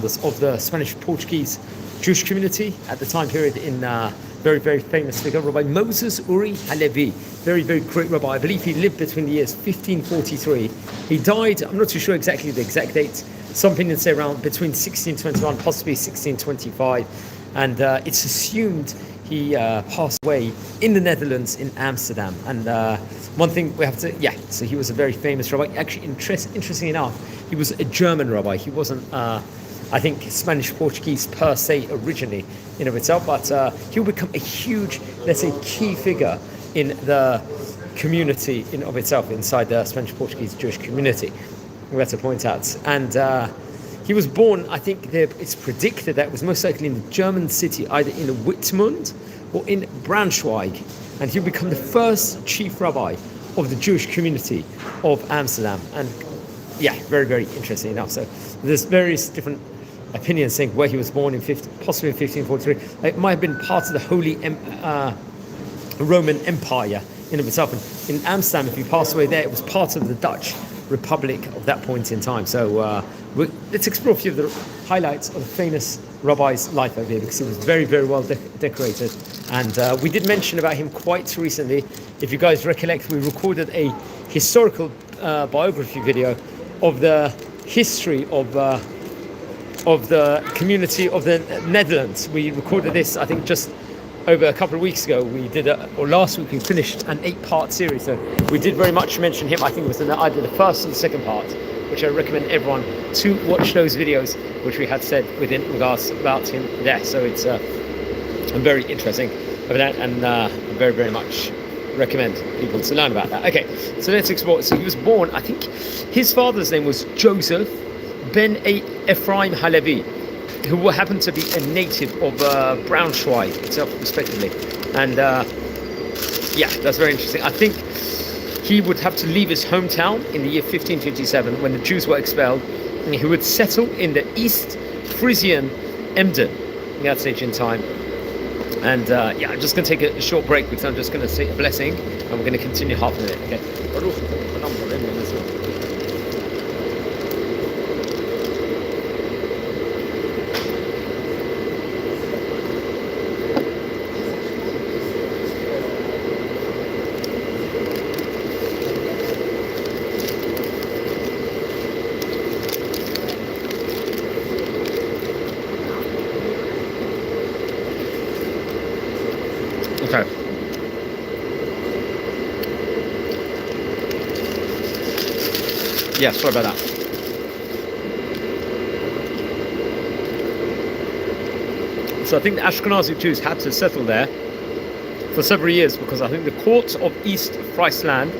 of the Spanish-Portuguese Jewish community at the time period in very, very famous figure, Rabbi Moses Uri HaLevi. Very, very great rabbi. I believe he lived between the years 1543. He died, I'm not too sure exactly the exact date. Some opinions say around between 1621, possibly 1625. And it's assumed he passed away in the Netherlands, in Amsterdam. And one thing we have to, so he was a very famous rabbi. Actually, interestingly enough, he was a German rabbi. He wasn't, I think, Spanish-Portuguese per se originally in of itself, but he'll become a huge, let's say, key figure in the community in of itself, inside the Spanish-Portuguese Jewish community, we have to point out. And he was born, I think it's predicted that it was most likely in the German city, either in Whitmund or in Braunschweig, and he'll become the first chief rabbi of the Jewish community of Amsterdam. And very, very interesting enough. So there's various different opinions saying where he was born possibly in 1543. It might have been part of the Holy Roman Empire in of itself. And in Amsterdam, if he passed away there, it was part of the Dutch Republic of that point in time. So let's explore a few of the highlights of the famous rabbi's life over here, because he was very, very well decorated. And we did mention about him quite recently. If you guys recollect, we recorded a historical biography video of the history of the community of the Netherlands. We recorded this, I think, just over a couple of weeks ago. We did, or last week, we finished an 8-part series. So we did very much mention him. I think it was in either the first or the second part, which I recommend everyone to watch those videos, which we had said within regards about him there. So it's very interesting over that, and very, very much recommend people to learn about that. Okay, so let's explore. So he was born, I think his father's name was Joseph ben Ephraim HaLevi, who happened to be a native of Braunschweig itself, respectively. And that's very interesting. I think he would have to leave his hometown in the year 1557 when the Jews were expelled, and he would settle in the East Frisian Emden in that stage in time. And I'm just going to take a short break, because I'm just going to say a blessing, and we're going to continue half a minute. Okay. Okay. Yeah, sorry about that. So I think the Ashkenazi Jews had to settle there for several years, because I think the court of East Friesland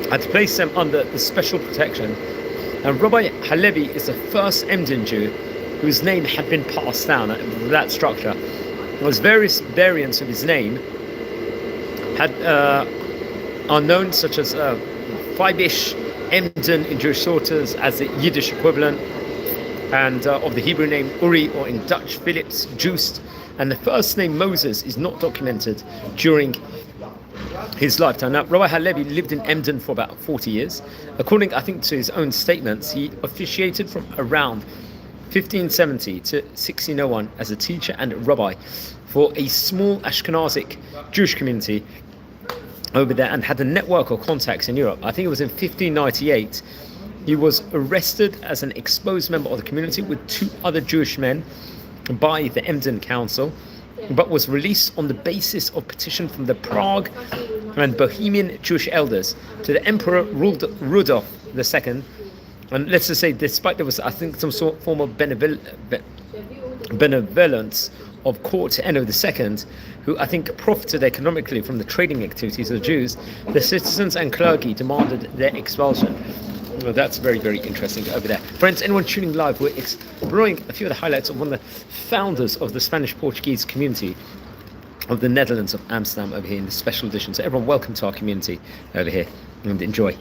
had to place them under the special protection. And Rabbi HaLevi is the first Emden Jew whose name had been passed down that structure. There's various variants of his name are known, such as Feibish Emden in Jewish sources as the Yiddish equivalent, and of the Hebrew name Uri, or in Dutch Philips Joost. And the first name Moses is not documented during his lifetime. Now, Rabbi HaLevi lived in Emden for about 40 years. According, I think, to his own statements, he officiated from around 1570 to 1601 as a teacher and a rabbi for a small Ashkenazic Jewish community over there, and had a network of contacts in Europe. I think it was in 1598 he was arrested as an exposed member of the community with 2 other Jewish men by the Emden Council, but was released on the basis of petition from the Prague and Bohemian Jewish elders to the Emperor Rudolf II. And let's just say, despite there was, I think, some sort of form of benevolence of court Eno II, who I think profited economically from the trading activities of the Jews, the citizens and clergy demanded their expulsion. Well, that's very, very interesting over there. Friends, anyone tuning live, we're exploring a few of the highlights of one of the founders of the Spanish-Portuguese community of the Netherlands of Amsterdam over here in this special edition. So everyone, welcome to our community over here, and enjoy.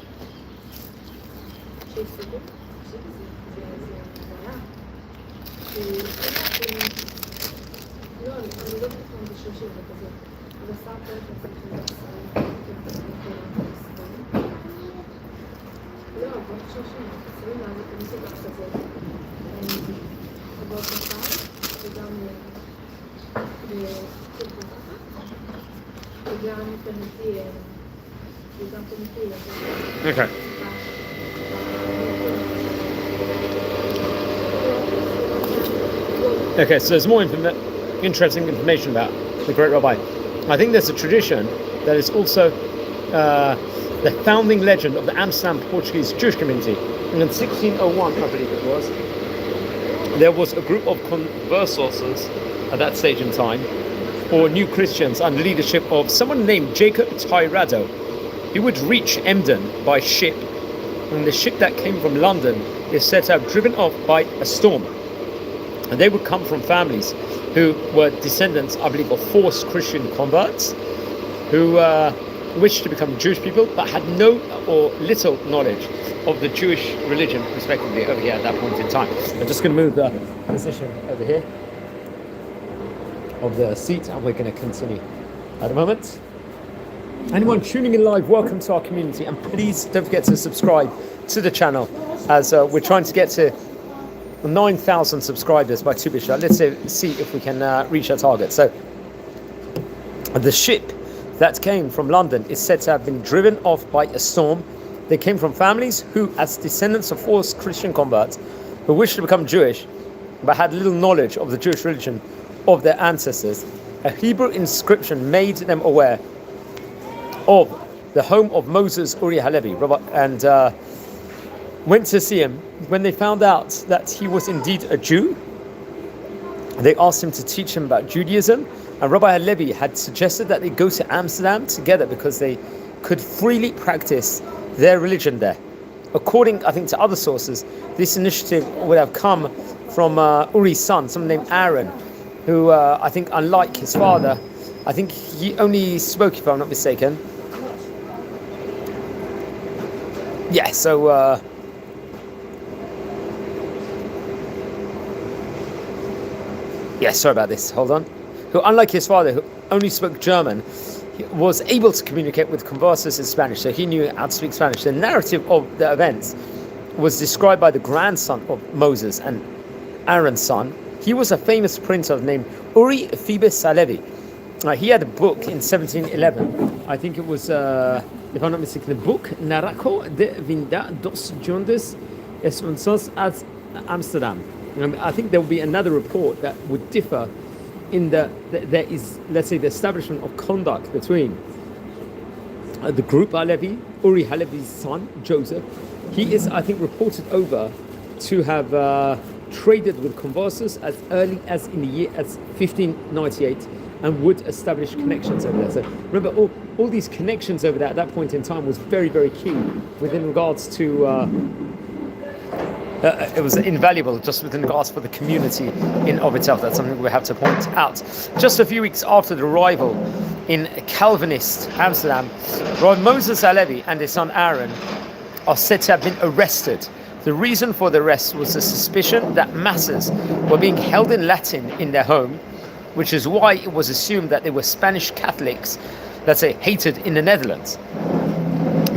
לא, עברות 30, 20 מאז הכניס את האכזות. עברות בצד, וגם וגם פניתי, Okay. Okay, so there's more interesting information about the great rabbi. I think there's a tradition that is also the founding legend of the Amsterdam Portuguese Jewish community. And in 1601, I believe it was, there was a group of conversos at that stage in time, or new Christians under leadership of someone named Jacob Tirado. He would reach Emden by ship, and the ship that came from London is said to have driven off by a storm. And they would come from families who were descendants, I believe, of forced Christian converts who wished to become Jewish people but had no or little knowledge of the Jewish religion, respectively, over here at that point in time. I'm just going to move the position over here of the seat, and we're going to continue at the moment. Anyone tuning in live, welcome to our community, and please don't forget to subscribe to the channel as we're trying to get to 9,000 subscribers by Tu B'Shvat. Let's see if we can reach our target. So the ship that came from London is said to have been driven off by a storm. They came from families who, as descendants of forced Christian converts who wished to become Jewish but had little knowledge of the Jewish religion of their ancestors, a Hebrew inscription made them aware of the home of Moses Uri HaLevi, and went to see him. When they found out that he was indeed a Jew, they asked him to teach him about Judaism, and Rabbi HaLevi had suggested that they go to Amsterdam together because they could freely practice their religion there. According, I think, to other sources, this initiative would have come from Uri's son, someone named Aaron, who I think, unlike his father, I think he only spoke, if I'm not mistaken. Yeah, so yeah, sorry about this, hold on. Who, unlike his father, who only spoke German, was able to communicate with conversos in Spanish, so he knew how to speak Spanish. The narrative of the events was described by the grandson of Moses and Aaron's son. He was a famous printer named Uri HaLevi. He had a book in 1711. I think it was, if I'm not mistaken, the book Narraco de Vinda dos Jondes Esponsos at Amsterdam. I think there will be another report that would differ in there is, let's say, the establishment of conduct between the group HaLevi, Uri HaLevi's son, Joseph. He is, I think, reported over to have traded with conversos as early as in the year as 1598 and would establish connections over there. So remember, all these connections over there at that point in time was very, very key within regards to it was invaluable just within regards for the community in of itself. That's something we have to point out. Just a few weeks after the arrival in Calvinist Amsterdam, Rabbi Moses HaLevi and his son Aaron are said to have been arrested. The reason for the arrest was the suspicion that masses were being held in Latin in their home, which is why it was assumed that they were Spanish Catholics, let's say, hated in the Netherlands.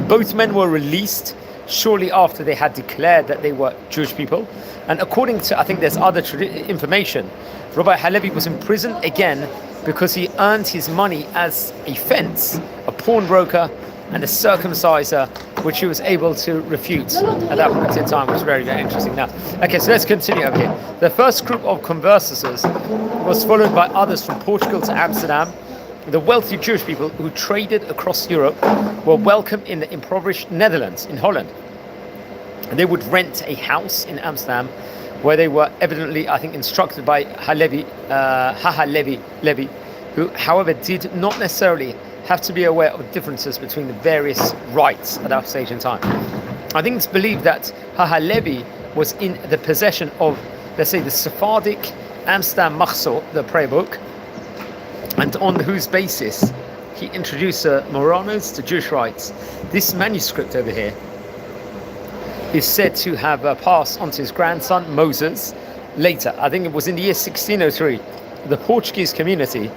Both men were released shortly after they had declared that they were Jewish people. And according to, I think there's other information, Rabbi HaLevi was imprisoned again because he earned his money as a fence, a pawnbroker, and a circumciser, which he was able to refute at that point in time, which is very, very interesting. Now, okay, so let's continue over here. The first group of conversos was followed by others from Portugal to Amsterdam. The wealthy Jewish people who traded across Europe were welcome in the impoverished Netherlands, in Holland. They would rent a house in Amsterdam where they were evidently, I think, instructed by HaLevi, who, however, did not necessarily have to be aware of differences between the various rites at that stage in time. I think it's believed that HaLevi was in the possession of, let's say, the Sephardic Amsterdam Machzor, the prayer book, and on whose basis he introduced Moranos to Jewish rites. This manuscript over here is said to have passed on to his grandson Moses later. I think it was in the year 1603. The Portuguese community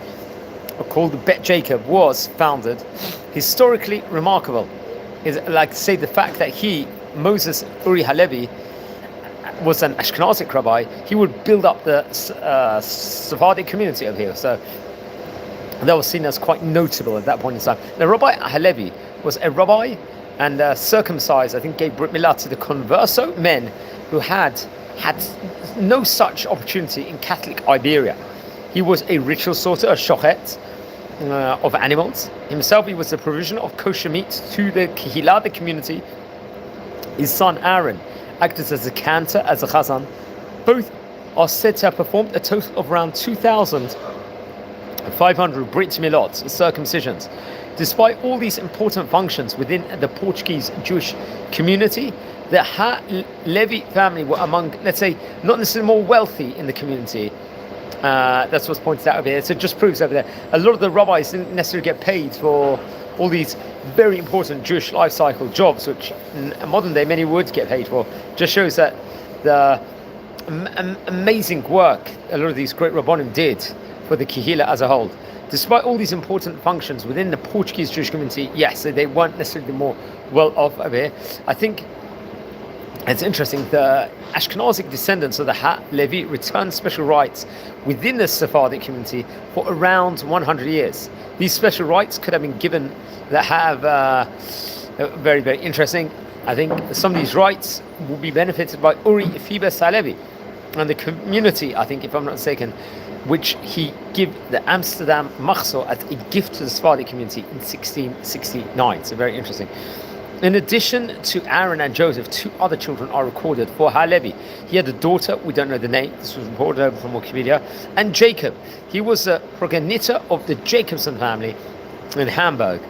called Bet Jacob was founded. Historically remarkable is, like, say, the fact that he Moses Uri HaLevi was an Ashkenazic rabbi, he would build up the Sephardic community over here. So that was seen as quite notable at that point in time. Now, Rabbi HaLevi was a rabbi and circumcised, I think gave Brit Milah to the converso men who had no such opportunity in Catholic Iberia. He was a ritual sorter, a shochet of animals. Himself, he was the provision of kosher meat to the Kehillah, the community. His son Aaron acted as a cantor, as a chazan. Both are said to have performed a total of around 2,500 Brit Milot, circumcisions. Despite all these important functions within the Portuguese Jewish community, the HaLevi family were among, let's say, not necessarily more wealthy in the community. That's what's pointed out over here. So it just proves over there, a lot of the rabbis didn't necessarily get paid for all these very important Jewish life cycle jobs, which in modern day many would get paid for. Just shows that the amazing work a lot of these great rabbonim did for the Kehillah as a whole. Despite all these important functions within the Portuguese Jewish community, yes, they weren't necessarily more well off over here. I think it's interesting, the Ashkenazic descendants of the HaLevi returned special rights within the Sephardic community for around 100 years. These special rights could have been given that have very, very interesting. I think some of these rights will be benefited by Uri HaLevi and the community, I think, if I'm not mistaken, which he gave the Amsterdam machzor as a gift to the Sephardic community in 1669. So very interesting. In addition to Aaron and Joseph, 2 other children are recorded for HaLevi. He had a daughter, we don't know the name, this was reported over from Wikipedia, and Jacob. He was a progenitor of the Jacobson family in Hamburg.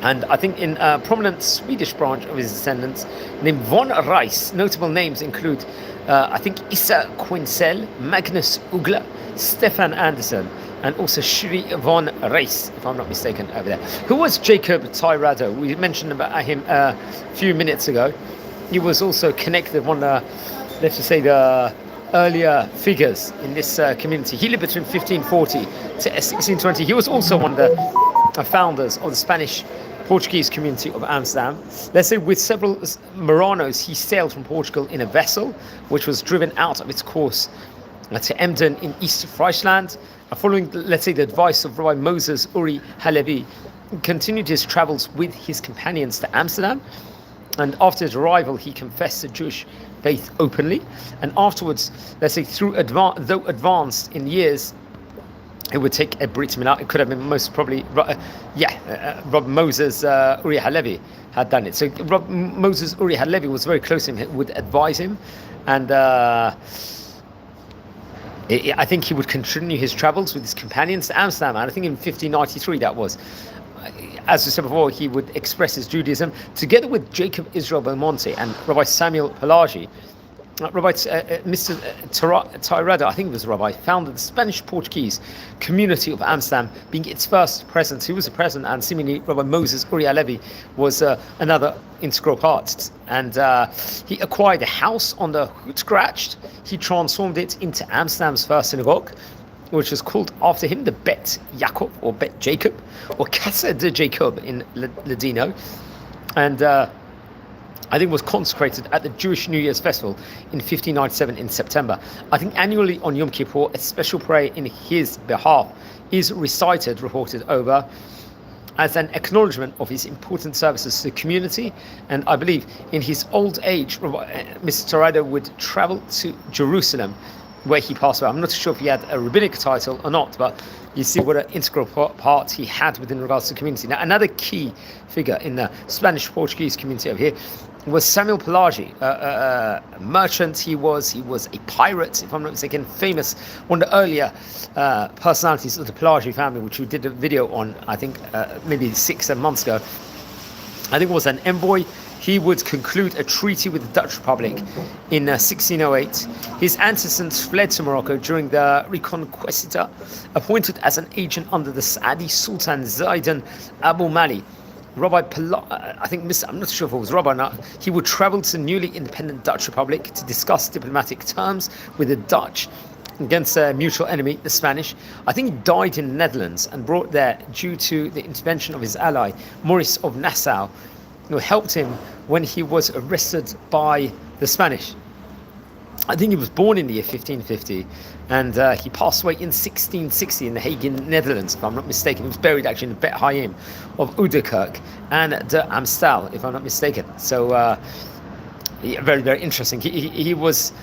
And I think in a prominent Swedish branch of his descendants named von Reis. Notable names include, I think, Issa Quincel, Magnus Ugla, Stefan Anderson, and also Shri von Reis, if I'm not mistaken, over there. Who was Jacob Tyrado? We mentioned about him a few minutes ago. He was also connected, one of the, let's just say, the earlier figures in this community. He lived between 1540 to 1620. He was also one of the founders of the Spanish-Portuguese community of Amsterdam. Let's say with several Moranos, he sailed from Portugal in a vessel which was driven out of its course to Emden in East Friesland. Following, let's say, the advice of Rabbi Moses Uri HaLevi, continued his travels with his companions to Amsterdam. And after his arrival, he confessed the Jewish faith openly. And afterwards, let's say, though advanced in years, it would take a Brit Milah. It could have been most probably, Rob Moses Uri HaLevi had done it. So Rob Moses Uri HaLevi was very close to him, would advise him, and I think he would continue his travels with his companions to Amsterdam. And I think in 1593 that was. As we said before, he would express his Judaism together with Jacob Israel Belmonte and Rabbi Samuel Pelagi. Rabbi Mr. Tyrado, I think it was a rabbi, founded the Spanish-Portuguese community of Amsterdam, being its first president. He was a president, and seemingly Rabbi Moses Uri HaLevi was another integral part. And he acquired a house on the Houtgracht. He transformed it into Amsterdam's first synagogue, which was called after him the Bet Jacob, or Bet Jacob, or Casa de Jacob in Ladino. And I think was consecrated at the Jewish New Year's Festival in 1597 in September. I think annually on Yom Kippur, a special prayer in his behalf is recited, reported over, as an acknowledgement of his important services to the community. And I believe in his old age, Mr. Tyrado would travel to Jerusalem, where he passed away. I'm not sure if he had a rabbinic title or not, but you see what an integral part he had within regards to the community. Now, another key figure in the Spanish-Portuguese community over here was Samuel Pelagi, a merchant. He was a pirate, if I'm not mistaken, famous, one of the earlier personalities of the Pelagi family, which we did a video on, I think, maybe 6-7 months ago. I think it was an envoy. He would conclude a treaty with the Dutch Republic in 1608. His ancestors fled to Morocco during the Reconquista, appointed as an agent under the Saadi Sultan Zaidan Abu Mali. Rabbi I'm not sure if it was Rabbi or not, he would travel to the newly independent Dutch Republic to discuss diplomatic terms with the Dutch against a mutual enemy, the Spanish. I think he died in the Netherlands and brought there due to the intervention of his ally, Maurice of Nassau, helped him when he was arrested by the Spanish. I think he was born in the year 1550, and he passed away in 1660 in the Hague, Netherlands, if I'm not mistaken. He was buried actually in the Bet Hayim of Ouderkerk and de Amstel, if I'm not mistaken. So very, very interesting. He was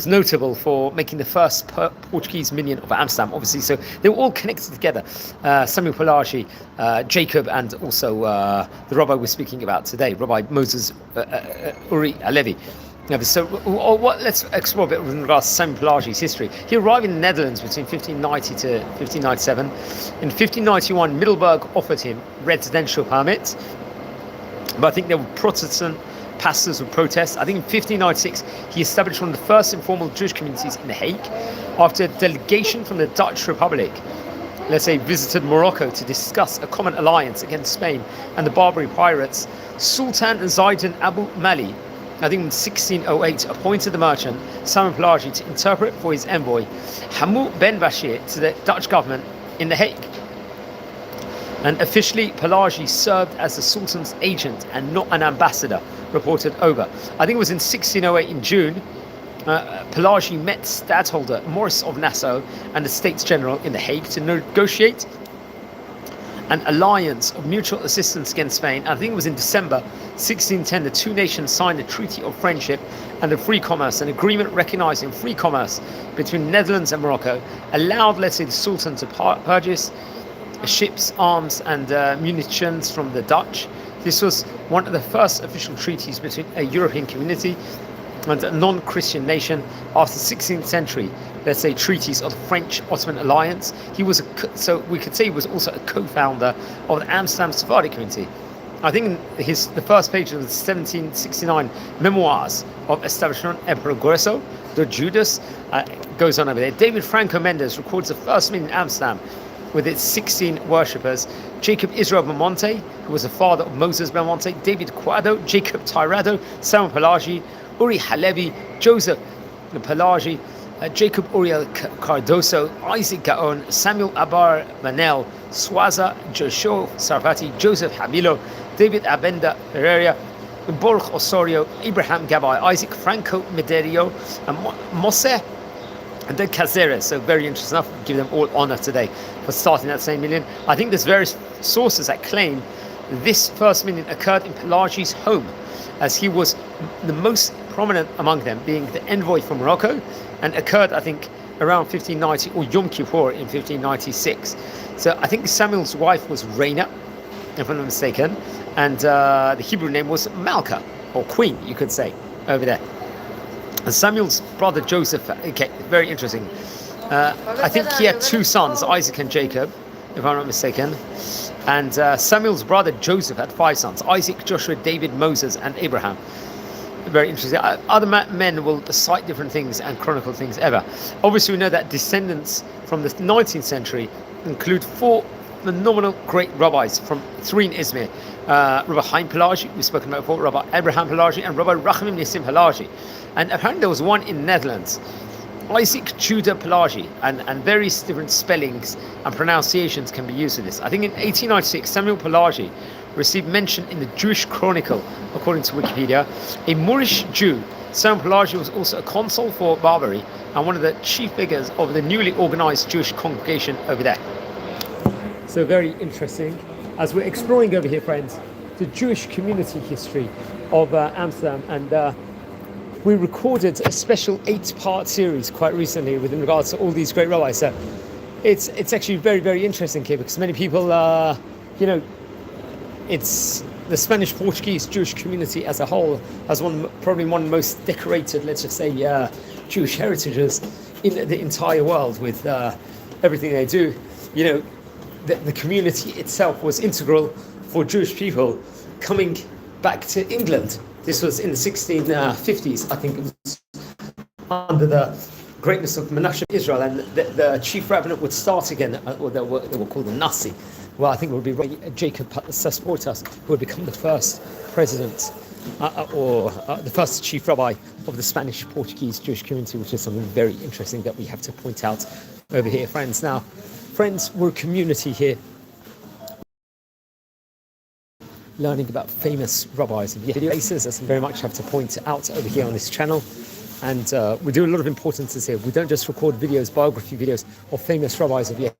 notable for making the first Portuguese minion of Amsterdam, obviously. So they were all connected together. Samuel Pelagi, Jacob, and also the Rabbi we're speaking about today, Rabbi Moses Uri HaLevi. So let's explore a bit with regards to Samuel Pelagi's history. He arrived in the Netherlands between 1590 to 1597. In 1591, Middelburg offered him residential permits, but I think there were Protestant pastors would protest. I think in 1596 he established one of the first informal Jewish communities in The Hague after a delegation from the Dutch Republic, let's say, visited Morocco to discuss a common alliance against Spain and the Barbary pirates. Sultan Zaydin Abu Mali, I think in 1608, appointed the merchant Samuel Pelagi to interpret for his envoy Hamou Ben Bashir to the Dutch government in The Hague. And officially, Pelagi served as the Sultan's agent and not an ambassador, reported Ober. I think it was in 1608 in June, Pelagi met Stadtholder Maurice of Nassau and the States General in The Hague to negotiate an alliance of mutual assistance against Spain. I think it was in December 1610 the two nations signed a treaty of friendship and of free commerce. An agreement recognizing free commerce between Netherlands and Morocco allowed, let's say, the Sultan to purchase ships, arms and munitions from the Dutch. This was one of the first official treaties between a European community and a non-Christian nation after the 16th century, let's say, treaties of the French-Ottoman alliance. So we could say he was also a co-founder of the Amsterdam Sephardic community. I think the first page of the 1769 memoirs of establishment, Emperor Guerso de Judas, goes on over there. David Franco Mendes records the first meeting in Amsterdam with its 16 worshippers: Jacob Israel Belmonte, who was the father of Moses Belmonte, David Quado, Jacob Tirado, Samuel Pelagi, Uri HaLevi, Joseph Pelagi, Jacob Uriel Cardoso, Isaac Gaon, Samuel Abar Manel, Swaza, Joshua Sarfati, Joseph Hamilo, David Abenda Pereira, Borg Osorio, Abraham Gabai, Isaac Franco Mederio, and Mose and then Caceres. So very interesting enough. Give them all honor today for starting that same million. I think there's various sources that claim this first million occurred in Pelagi's home, as he was the most prominent among them, being the envoy from Morocco, and occurred, I think, around 1590 or Yom Kippur in 1596. So I think Samuel's wife was Reina, if I'm not mistaken, and the Hebrew name was Malka, or Queen, you could say, over there. And Samuel's brother Joseph, okay, very interesting. I think he had two sons, Isaac and Jacob, if I'm not mistaken. And Samuel's brother Joseph had 5 sons: Isaac, Joshua, David, Moses, and Abraham. Very interesting. Other men will cite different things and chronicle things ever. Obviously, we know that descendants from the 19th century include 4 phenomenal great rabbis, from 3 in Izmir: Rabbi Chaim Pelagi, we've spoken about before, Rabbi Abraham Pelagi, and Rabbi Rachamim Nissim Pelagi. And apparently there was one in the Netherlands, Isaac Judah Pelagi, and various different spellings and pronunciations can be used for this. I think in 1896, Samuel Pelagi received mention in the Jewish Chronicle, according to Wikipedia. A Moorish Jew, Samuel Pelagi was also a consul for Barbary and one of the chief figures of the newly organized Jewish congregation over there. So very interesting. As we're exploring over here, friends, the Jewish community history of Amsterdam, and we recorded a special 8-part series quite recently with regards to all these great rabbis. So it's actually very, very interesting here, because many people, it's the Spanish-Portuguese Jewish community as a whole has probably one of the most decorated, let's just say, Jewish heritages in the entire world, with everything they do. The community itself was integral for Jewish people coming back to England. This was in the 1650s, I think. It was under the greatness of Menachem Israel, and the chief rabbinate would start again, or they were called the Nasi. Well, I think it would be Jacob Sasportas, who would become the first president or the first chief rabbi of the Spanish-Portuguese Jewish community, which is something very interesting that we have to point out over here, friends. Now, friends, we're a community here learning about famous rabbis and video cases, as I very much have to point out over here on this channel. And we do a lot of importance here. We don't just record videos, biography videos of famous rabbis of yet.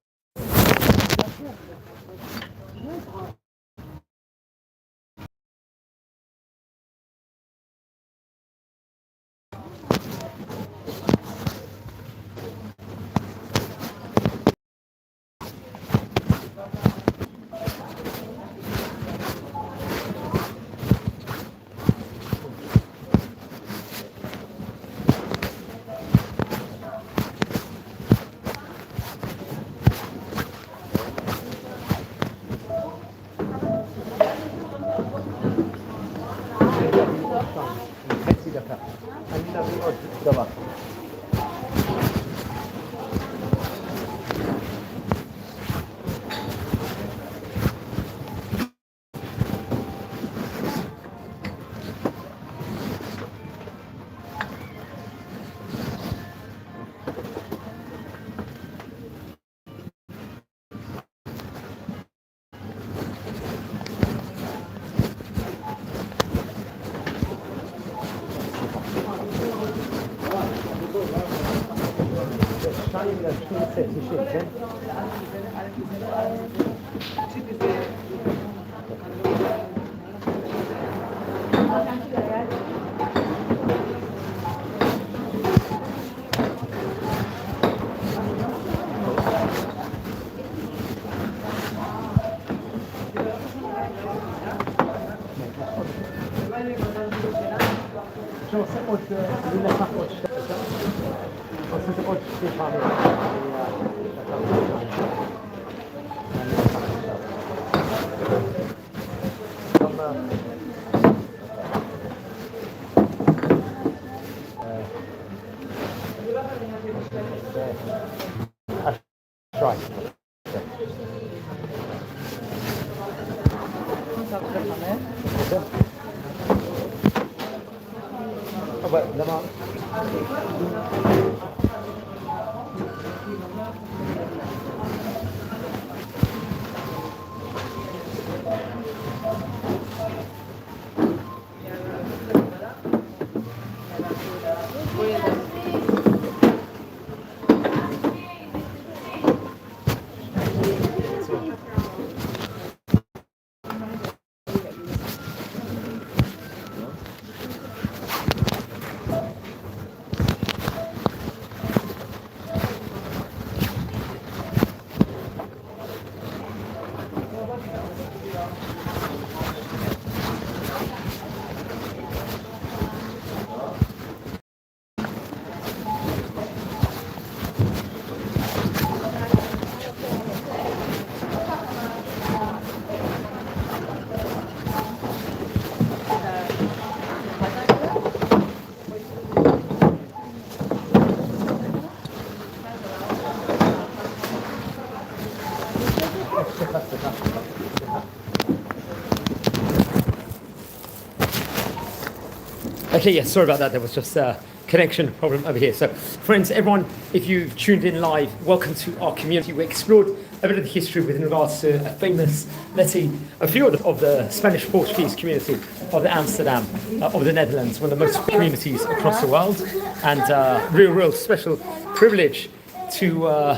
Okay, yeah, sorry about that. There was just a connection problem over here. So, friends, everyone, if you've tuned in live, welcome to our community. We explored a bit of the history with regards to a famous, let's see, a few of the Spanish-Portuguese community of the Amsterdam, of the Netherlands, one of the most communities across the world, and real special privilege to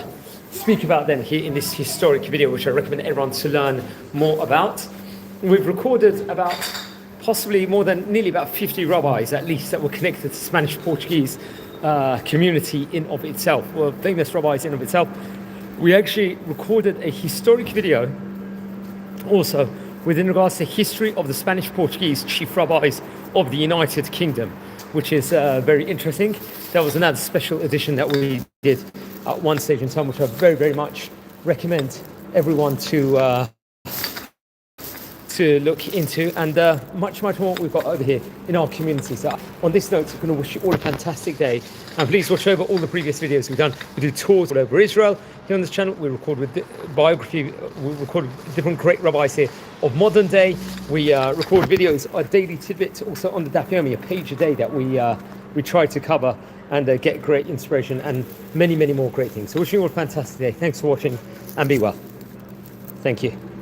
speak about them here in this historic video, which I recommend everyone to learn more about. We've recorded about possibly nearly about 50 rabbis at least that were connected to Spanish-Portuguese community in of itself, well, famous rabbis in of itself. We actually recorded a historic video also within regards to history of the Spanish-Portuguese chief rabbis of the United Kingdom, which is very interesting. That was another special edition that we did at one stage in time, which I very much recommend everyone to look into, and much more we've got over here in our community. So on this note, I'm going to wish you all a fantastic day, and please watch over all the previous videos we've done. We do tours all over Israel here on this channel. We record with biography, we record different great rabbis here of modern day. We record videos, a daily tidbit also on the Daf Yomi, a page a day that we try to cover and get great inspiration and many more great things. So wishing you all a fantastic day. Thanks for watching and be well. Thank you.